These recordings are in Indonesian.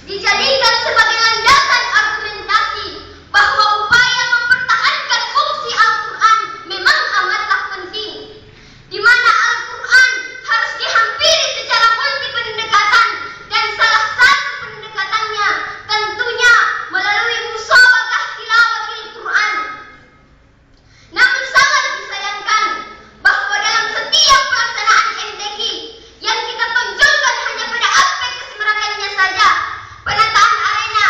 dijadikan sebagai landasan argumentasi bahwa upaya mempertahankan fungsi Al-Quran memang amatlah penting, di mana Al-Quran harus dihampiri secara multi pendekatan, dan salah satu pendekatannya tentunya melalui musabaqah tilawatil Quran. Namun sangat disayangkan bahwa dalam setiap pelaksanaan MTQ yang kita tonjolkan hanya pada aspek kesemaratannya saja, penataan arena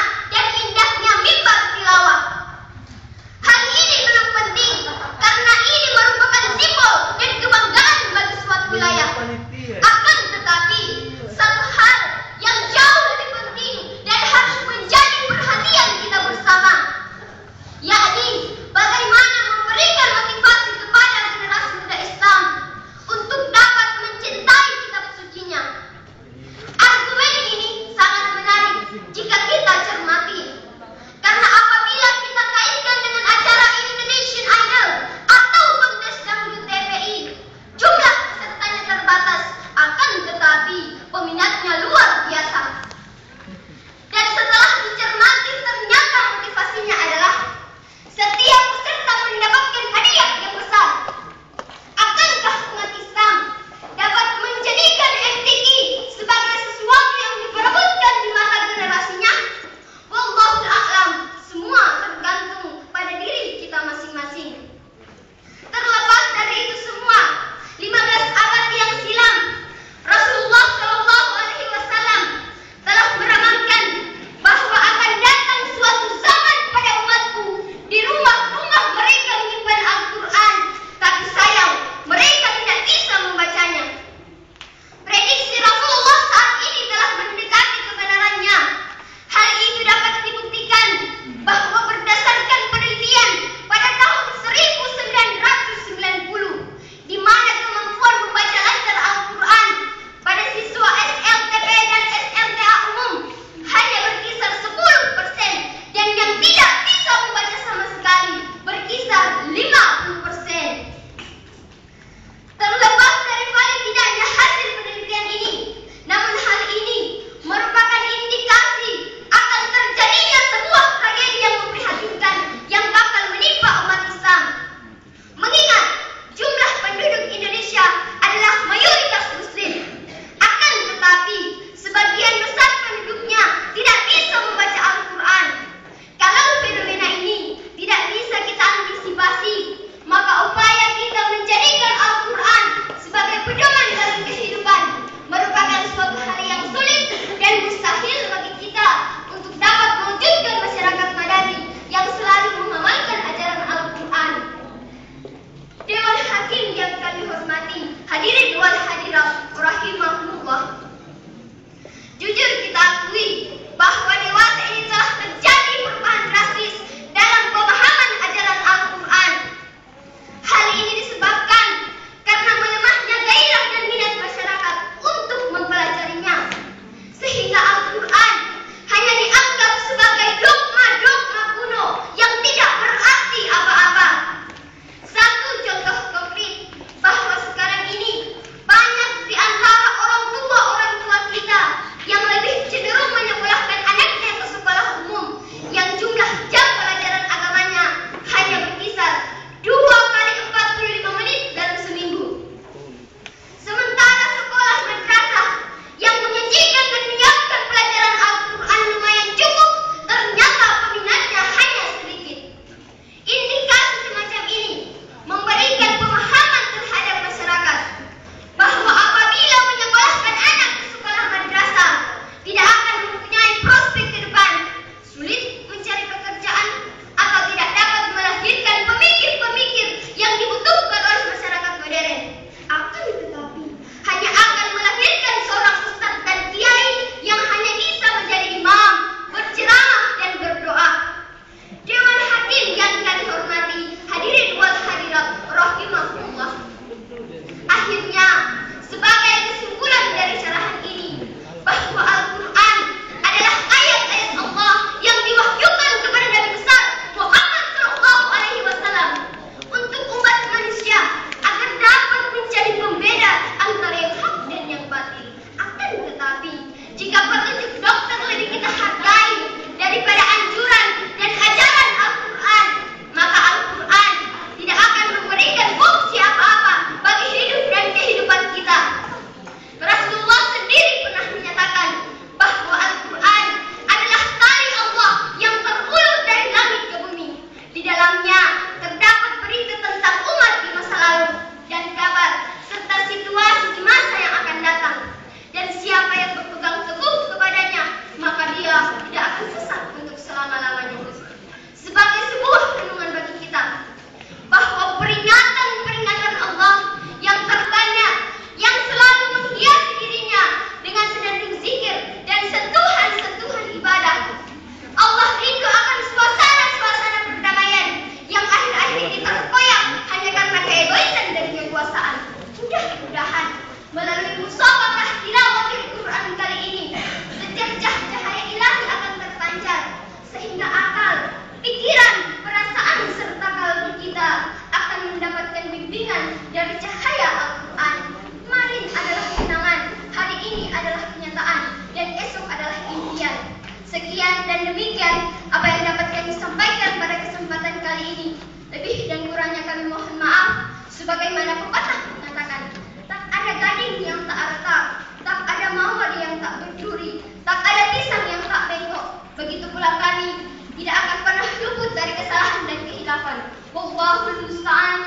kali ini. Lebih dan kurangnya kami mohon maaf. Sebagaimana pepatah mengatakan, tak ada gading yang tak retak, tak ada mawar yang tak berduri, tak ada pisang yang tak bengkok. Begitu pula kami tidak akan pernah luput dari kesalahan dan kehilafan. Wallahul musta'an.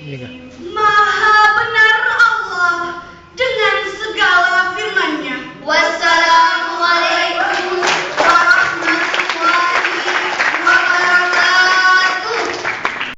Iya.